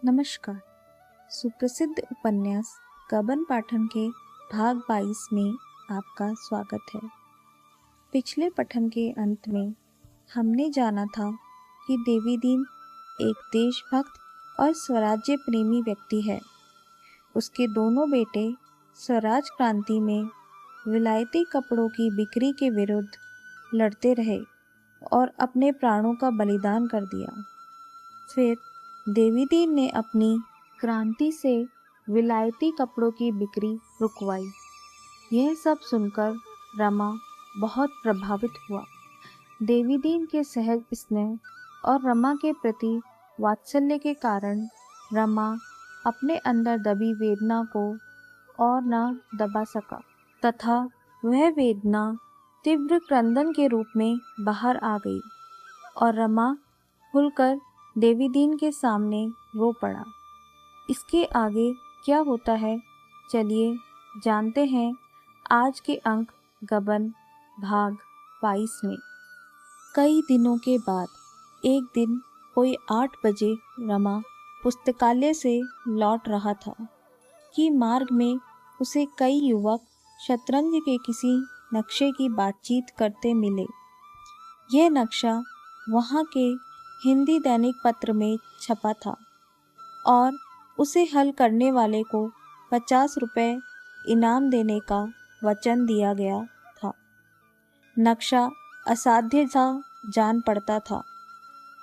नमस्कार। सुप्रसिद्ध उपन्यास गबन पाठन के भाग 22 में आपका स्वागत है। पिछले पठन के अंत में हमने जाना था कि देवीदीन एक देशभक्त और स्वराज्य प्रेमी व्यक्ति है। उसके दोनों बेटे स्वराज क्रांति में विलायती कपड़ों की बिक्री के विरुद्ध लड़ते रहे और अपने प्राणों का बलिदान कर दिया। फिर देवीदीन ने अपनी क्रांति से विलायती कपड़ों की बिक्री रुकवाई। यह सब सुनकर रमा बहुत प्रभावित हुआ। देवीदीन के सहज स्नेह और रमा के प्रति वात्सल्य के कारण रमा अपने अंदर दबी वेदना को और न दबा सका तथा वह वेदना तीव्र क्रंदन के रूप में बाहर आ गई और रमा खुलकर देवीदीन के सामने रो पड़ा। इसके आगे क्या होता है, चलिए जानते हैं आज के अंक गबन भाग 22 में। कई दिनों के बाद एक दिन कोई 8 बजे रमा पुस्तकालय से लौट रहा था कि मार्ग में उसे कई युवक शतरंज के किसी नक्शे की बातचीत करते मिले। यह नक्शा वहाँ के हिंदी दैनिक पत्र में छपा था और उसे हल करने वाले को 50 रुपये इनाम देने का वचन दिया गया था। नक्शा असाध्य सा जान पड़ता था।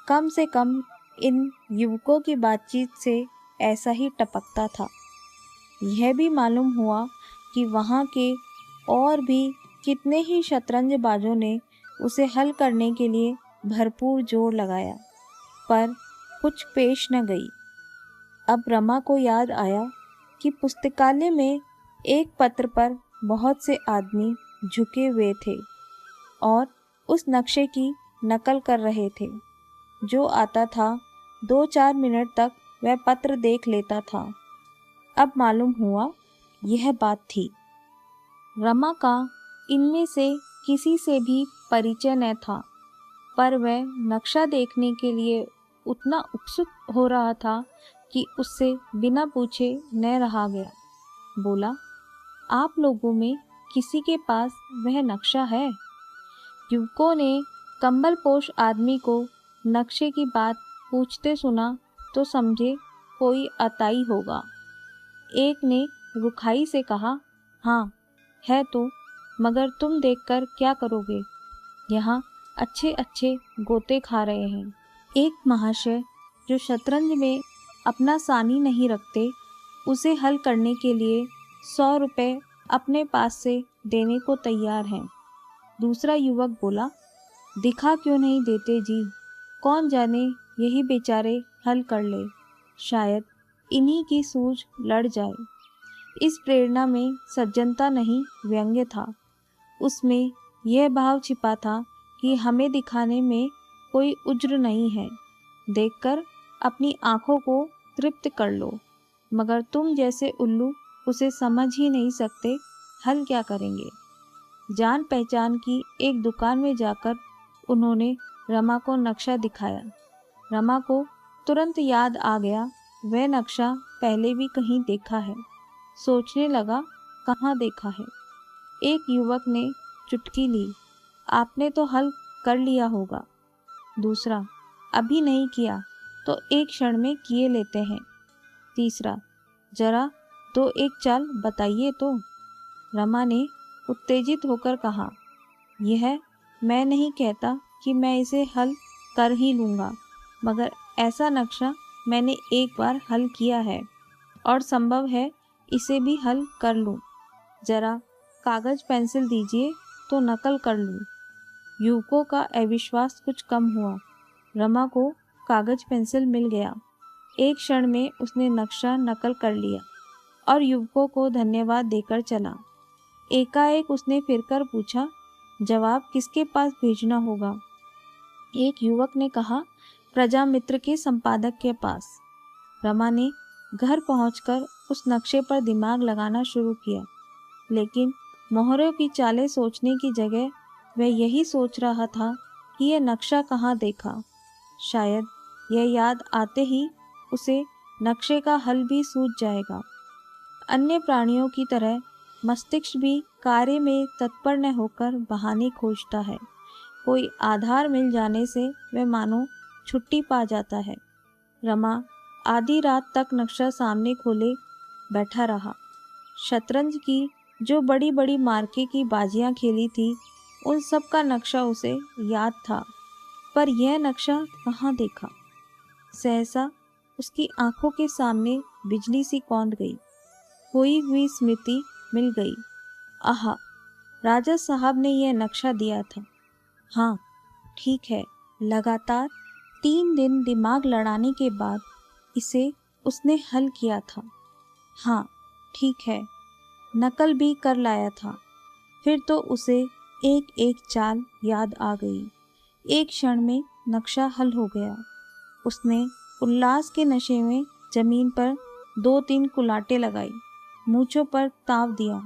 कम से कम इन युवकों की बातचीत से ऐसा ही टपकता था। यह भी मालूम हुआ कि वहाँ के और भी कितने ही शतरंजबाजों ने उसे हल करने के लिए भरपूर जोर लगाया, पर कुछ पेश न गई। अब रमा को याद आया कि पुस्तकालय में एक पत्र पर बहुत से आदमी झुके हुए थे और उस नक्शे की नकल कर रहे थे। जो आता था 2-4 मिनट तक वह पत्र देख लेता था। अब मालूम हुआ यह बात थी। रमा का इनमें से किसी से भी परिचय न था, पर वह नक्शा देखने के लिए उतना उत्सुक हो रहा था कि उससे बिना पूछे न रहा गया। बोला, आप लोगों में किसी के पास वह नक्शा है? युवकों ने कंबलपोश आदमी को नक्शे की बात पूछते सुना तो समझे कोई अताई होगा। एक ने रुखाई से कहा, हाँ है तो, मगर तुम देखकर क्या करोगे? यहाँ अच्छे अच्छे गोते खा रहे हैं। एक महाशय जो शतरंज में अपना सानी नहीं रखते, उसे हल करने के लिए 100 रुपये अपने पास से देने को तैयार हैं। दूसरा युवक बोला, दिखा क्यों नहीं देते जी? कौन जाने यही बेचारे हल कर ले, शायद इन्हीं की सूझ लड़ जाए। इस प्रेरणा में सज्जनता नहीं, व्यंग्य था। उसमें यह भाव छिपा था कि हमें दिखाने में कोई उज्र नहीं है, देखकर अपनी आँखों को तृप्त कर लो, मगर तुम जैसे उल्लू उसे समझ ही नहीं सकते, हल क्या करेंगे? जान पहचान की एक दुकान में जाकर उन्होंने रमा को नक्शा दिखाया। रमा को तुरंत याद आ गया, वह नक्शा पहले भी कहीं देखा है। सोचने लगा, कहाँ देखा है? एक युवक ने चुटकी ली, आपने तो हल कर लिया होगा। दूसरा, अभी नहीं किया तो एक क्षण में किए लेते हैं। तीसरा, जरा तो एक चाल बताइए तो। रमा ने उत्तेजित होकर कहा, यह मैं नहीं कहता कि मैं इसे हल कर ही लूँगा, मगर ऐसा नक्शा मैंने एक बार हल किया है और संभव है इसे भी हल कर लूँ। जरा कागज़ पेंसिल दीजिए तो नकल कर लूँ। युवकों का अविश्वास कुछ कम हुआ। रमा को कागज़ पेंसिल मिल गया। एक क्षण में उसने नक्शा नकल कर लिया और युवकों को धन्यवाद देकर चला। एकाएक उसने फिरकर पूछा, जवाब किसके पास भेजना होगा? एक युवक ने कहा, प्रजामित्र के संपादक के पास। रमा ने घर पहुंचकर उस नक्शे पर दिमाग लगाना शुरू किया, लेकिन मोहरों की चालें सोचने की जगह वह यही सोच रहा था कि यह नक्शा कहाँ देखा। शायद यह याद आते ही उसे नक्शे का हल भी सूझ जाएगा। अन्य प्राणियों की तरह मस्तिष्क भी कार्य में तत्पर न होकर बहाने खोजता है। कोई आधार मिल जाने से वह मानो छुट्टी पा जाता है। रमा आधी रात तक नक्शा सामने खोले बैठा रहा। शतरंज की जो बड़ी बड़ी मार्के की बाजियां खेली थी, उन सब का नक्शा उसे याद था, पर यह नक्शा कहाँ देखा। सहसा उसकी आंखों के सामने बिजली सी कौंध गई। खोई हुई स्मृति मिल गई। आहा, राजा साहब ने यह नक्शा दिया था। हाँ ठीक है, लगातार 3 दिन दिमाग लड़ाने के बाद इसे उसने हल किया था। हाँ ठीक है, नकल भी कर लाया था। फिर तो उसे एक एक चाल याद आ गई। एक क्षण में नक्शा हल हो गया। उसने उल्लास के नशे में जमीन पर 2-3 कुलाटे लगाई, मूंछों पर ताव दिया,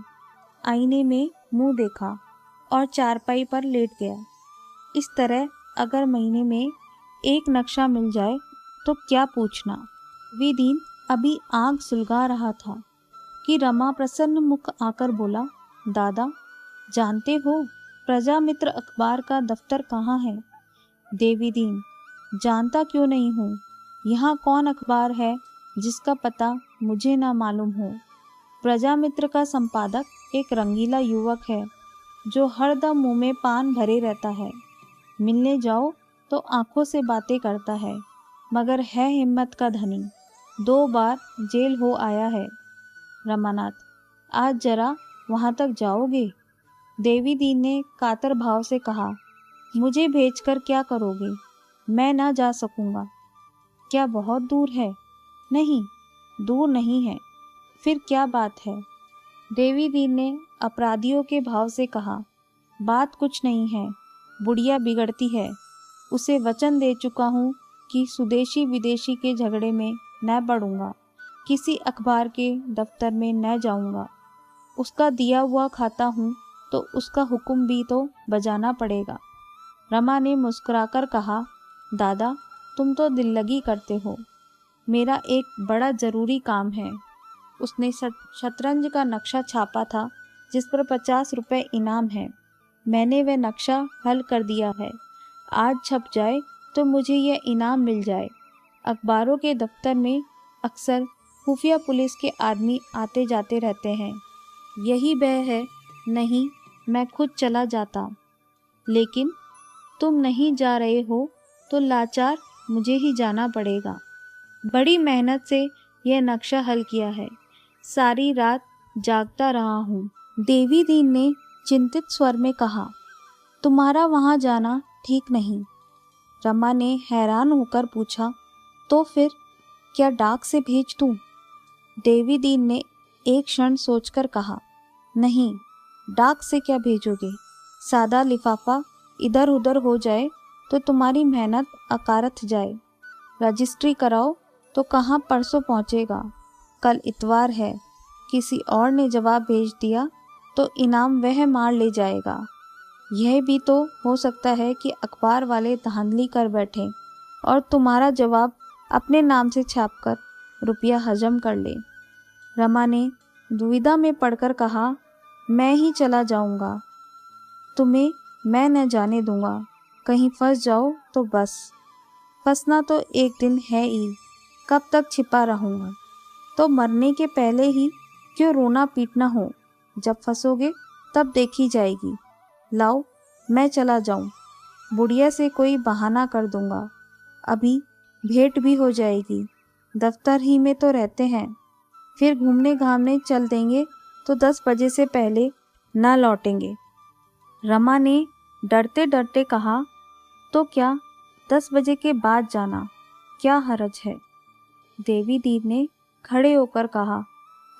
आईने में मुंह देखा और चारपाई पर लेट गया। इस तरह अगर महीने में एक नक्शा मिल जाए तो क्या पूछना। देवीदीन अभी आग सुलगा रहा था कि रमा प्रसन्न मुख आकर बोला, दादा जानते हो प्रजामित्र अखबार का दफ्तर कहाँ है? देवीदीन, जानता क्यों नहीं हूँ। यहाँ कौन अखबार है जिसका पता मुझे ना मालूम हो। प्रजामित्र का संपादक एक रंगीला युवक है जो हरदम मुंह में पान भरे रहता है। मिलने जाओ तो आंखों से बातें करता है, मगर है हिम्मत का धनी। 2 बार जेल हो आया है। रमानाथ, आज जरा वहाँ तक जाओगे? देवीदीन ने कातर भाव से कहा, मुझे भेजकर क्या करोगे? मैं ना जा सकूँगा। क्या बहुत दूर है? नहीं, दूर नहीं है। फिर क्या बात है? देवीदीन ने अपराधियों के भाव से कहा, बात कुछ नहीं है, बुढ़िया बिगड़ती है। उसे वचन दे चुका हूँ कि स्वदेशी विदेशी के झगड़े में न पड़ूंगा, किसी अखबार के दफ्तर में न जाऊंगा। उसका दिया हुआ खाता हूँ तो उसका हुक्म भी तो बजाना पड़ेगा। रमा ने मुस्कुराकर कहा, दादा तुम तो दिल लगी करते हो। मेरा एक बड़ा ज़रूरी काम है। उसने शतरंज का नक्शा छापा था जिस पर 50 रुपये इनाम है। मैंने वह नक्शा हल कर दिया है। आज छप जाए तो मुझे यह इनाम मिल जाए। अखबारों के दफ्तर में अक्सर खुफिया पुलिस के आदमी आते जाते रहते हैं। यही वह है, नहीं मैं खुद चला जाता। लेकिन तुम नहीं जा रहे हो तो लाचार मुझे ही जाना पड़ेगा। बड़ी मेहनत से यह नक्शा हल किया है। सारी रात जागता रहा हूँ। देवीदीन ने चिंतित स्वर में कहा, तुम्हारा वहाँ जाना ठीक नहीं। रमा ने हैरान होकर पूछा, तो फिर क्या डाक से भेज दूँ? देवीदीन ने एक क्षण सोचकर कहा, नहीं, डाक से क्या भेजोगे? सादा लिफाफा इधर उधर हो जाए तो तुम्हारी मेहनत अकारथ जाए। रजिस्ट्री कराओ तो कहाँ परसों पहुँचेगा। कल इतवार है। किसी और ने जवाब भेज दिया तो इनाम वह मार ले जाएगा। यह भी तो हो सकता है कि अखबार वाले धांधली कर बैठें और तुम्हारा जवाब अपने नाम से छापकर रुपया हजम कर ले। रमा ने दुविधा में पड़कर कहा, मैं ही चला जाऊंगा। तुम्हें मैं न जाने दूंगा। कहीं फंस जाओ तो बस। फंसना तो एक दिन है ही, कब तक छिपा रहूंगा। तो मरने के पहले ही क्यों रोना पीटना हो। जब फंसोगे तब देखी जाएगी। लाओ मैं चला जाऊं। बुढ़िया से कोई बहाना कर दूंगा। अभी भेंट भी हो जाएगी। दफ्तर ही में तो रहते हैं। फिर घूमने घामने चल देंगे तो 10 बजे से पहले ना लौटेंगे। रमा ने डरते डरते कहा, तो क्या 10 बजे के बाद जाना, क्या हरज है? देवीदीन ने खड़े होकर कहा,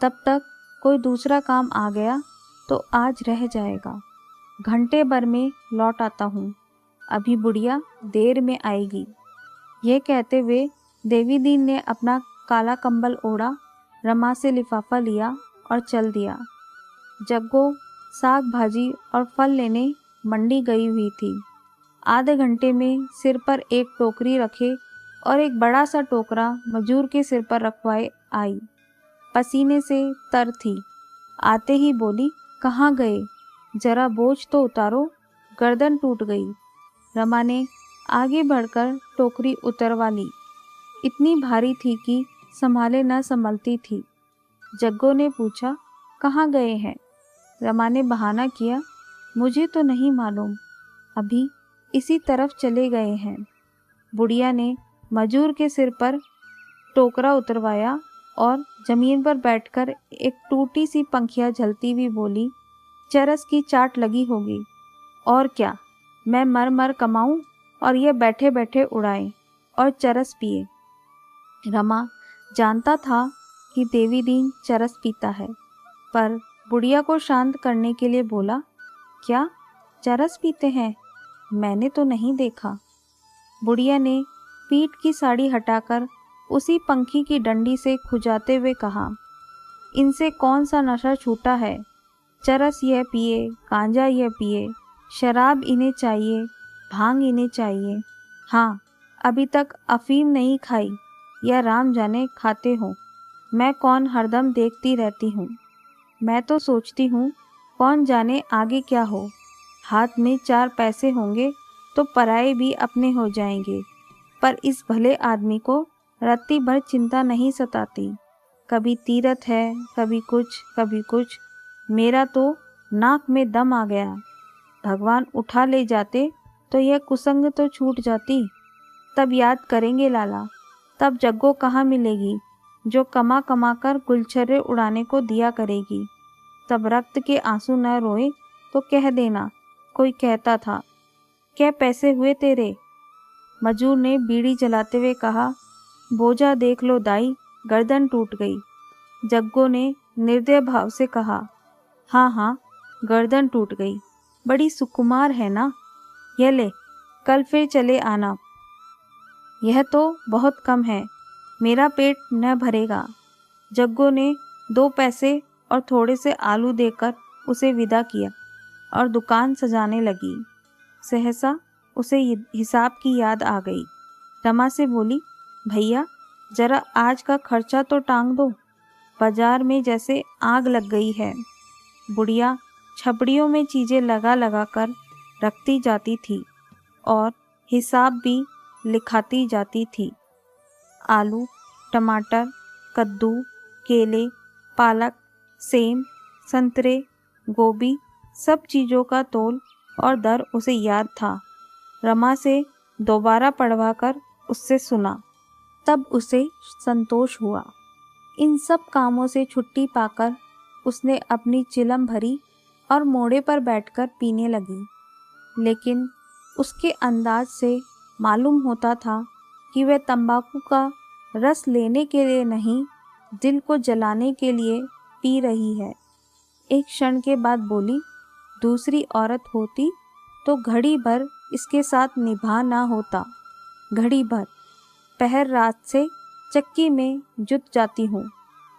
तब तक कोई दूसरा काम आ गया तो आज रह जाएगा। घंटे भर में लौट आता हूँ। अभी बुढ़िया देर में आएगी। यह कहते हुए देवीदीन ने अपना काला कंबल ओढ़ा, रमा से लिफाफा लिया और चल दिया। जग्गो साग भाजी और फल लेने मंडी गई हुई थी। आधे घंटे में सिर पर एक टोकरी रखे और एक बड़ा सा टोकरा मजूर के सिर पर रखवाए आई। पसीने से तर थी। आते ही बोली, कहाँ गए, जरा बोझ तो उतारो, गर्दन टूट गई। रमा ने आगे बढ़कर टोकरी उतरवा ली। इतनी भारी थी कि संभाले न संभलती थी। जग्गो ने पूछा, कहाँ गए हैं? रमा ने बहाना किया, मुझे तो नहीं मालूम, अभी इसी तरफ चले गए हैं। बुढ़िया ने मजूर के सिर पर टोकरा उतरवाया और जमीन पर बैठकर एक टूटी सी पंखिया झलती हुई बोली, चरस की चाट लगी होगी, और क्या, मैं मर मर कमाऊं और ये बैठे बैठे उड़ाए और चरस पिए। रमा जानता था कि देवी दीन चरस पीता है, पर बुढ़िया को शांत करने के लिए बोला, क्या चरस पीते हैं? मैंने तो नहीं देखा। बुढ़िया ने पीठ की साड़ी हटाकर उसी पंखी की डंडी से खुजाते हुए कहा, इनसे कौन सा नशा छूटा है? चरस यह पिए, गांजा यह पिए, शराब इन्हें चाहिए, भांग इन्हें चाहिए। हाँ, अभी तक अफीम नहीं खाई, या राम जाने खाते हो। मैं कौन हरदम देखती रहती हूँ। मैं तो सोचती हूँ कौन जाने आगे क्या हो। हाथ में 4 पैसे होंगे तो पराए भी अपने हो जाएंगे, पर इस भले आदमी को रात्रि भर चिंता नहीं सताती। कभी तीरथ है, कभी कुछ कभी कुछ। मेरा तो नाक में दम आ गया। भगवान उठा ले जाते तो यह कुसंग तो छूट जाती। तब याद करेंगे लाला, तब जग्गो कहाँ मिलेगी जो कमा कमा कर गुलछर्रे उड़ाने को दिया करेगी। तब रक्त के आंसू न रोए तो कह देना कोई कहता था। क्या पैसे हुए तेरे? मजूर ने बीड़ी जलाते हुए कहा, बोझा देख लो दाई, गर्दन टूट गई। जग्गो ने निर्दय भाव से कहा, हाँ हाँ, गर्दन टूट गई, बड़ी सुकुमार है ना। यह ले, कल फिर चले आना। यह तो बहुत कम है, मेरा पेट न भरेगा। जग्गो ने 2 पैसे और थोड़े से आलू देकर उसे विदा किया और दुकान सजाने लगी। सहसा उसे हिसाब की याद आ गई। रमा से बोली, भैया जरा आज का खर्चा तो टांग दो, बाजार में जैसे आग लग गई है। बुढ़िया छपड़ियों में चीज़ें लगा लगा कर रखती जाती थी और हिसाब भी लिखाती जाती थी। आलू, टमाटर, कद्दू, केले, पालक, सेम, संतरे, गोभी, सब चीज़ों का तोल और दर उसे याद था। रमा से दोबारा पढ़वाकर उससे सुना, तब उसे संतोष हुआ। इन सब कामों से छुट्टी पाकर उसने अपनी चिलम भरी और मोड़े पर बैठकर पीने लगी। लेकिन उसके अंदाज से मालूम होता था कि वह तंबाकू का रस लेने के लिए नहीं, दिल को जलाने के लिए पी रही है। एक क्षण के बाद बोली, दूसरी औरत होती तो घड़ी भर इसके साथ निभा ना होता। घड़ी भर पहर रात से चक्की में जुट जाती हूँ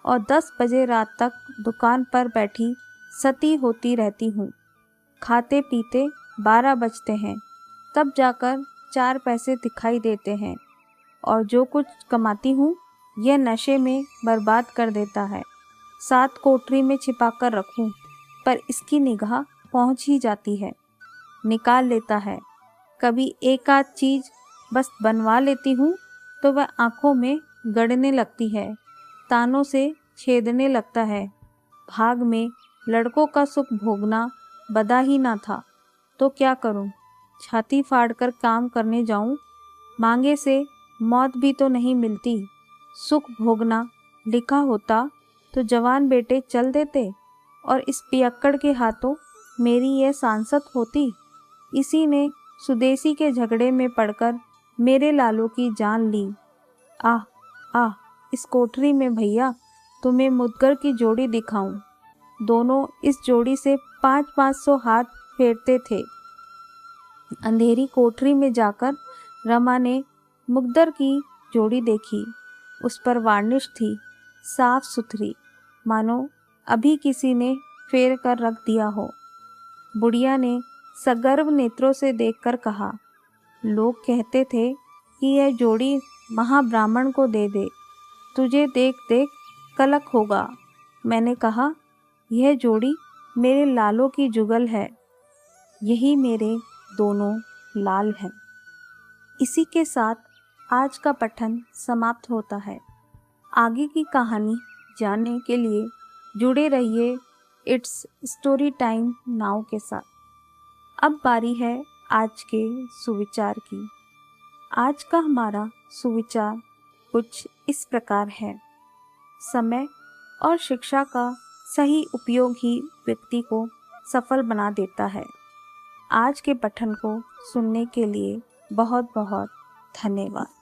और 10 बजे रात तक दुकान पर बैठी सती होती रहती हूँ। खाते पीते 12 बजते हैं, तब जाकर 4 पैसे दिखाई देते हैं, और जो कुछ कमाती हूँ यह नशे में बर्बाद कर देता है। 7 कोठरी में छिपा कर रखूँ, पर इसकी निगाह पहुँच ही जाती है, निकाल लेता है। कभी एक आध चीज़ बस बनवा लेती हूँ तो वह आँखों में गड़ने लगती है, तानों से छेदने लगता है। भाग में लड़कों का सुख भोगना बदा ही ना था, तो क्या करूँ? छाती फाड़कर काम करने जाऊँ, मांगे से मौत भी तो नहीं मिलती। सुख भोगना लिखा होता तो जवान बेटे चल देते, और इस पियक्कड़ के हाथों मेरी यह सांसत होती। इसी ने सुदेशी के झगड़े में पड़कर मेरे लालों की जान ली। आह आह, इस कोठरी में भैया तुम्हें मुदगर की जोड़ी दिखाऊं। दोनों इस जोड़ी से 500-500 हाथ फेरते थे। अंधेरी कोठरी में जाकर रमा ने मुकद्दर की जोड़ी देखी। उस पर वार्निश थी, साफ सुथरी, मानो अभी किसी ने फेर कर रख दिया हो। बुढ़िया ने सगर्व नेत्रों से देखकर कहा, लोग कहते थे कि यह जोड़ी महाब्राह्मण को दे दे, तुझे देख देख कलक होगा। मैंने कहा, यह जोड़ी मेरे लालों की जुगल है, यही मेरे दोनों लाल हैं। इसी के साथ आज का पठन समाप्त होता है। आगे की कहानी जानने के लिए जुड़े रहिए इट्स स्टोरी टाइम नाउ के साथ। अब बारी है आज के सुविचार की। आज का हमारा सुविचार कुछ इस प्रकार है। समय और शिक्षा का सही उपयोग ही व्यक्ति को सफल बना देता है। आज के पठन को सुनने के लिए बहुत बहुत धन्यवाद।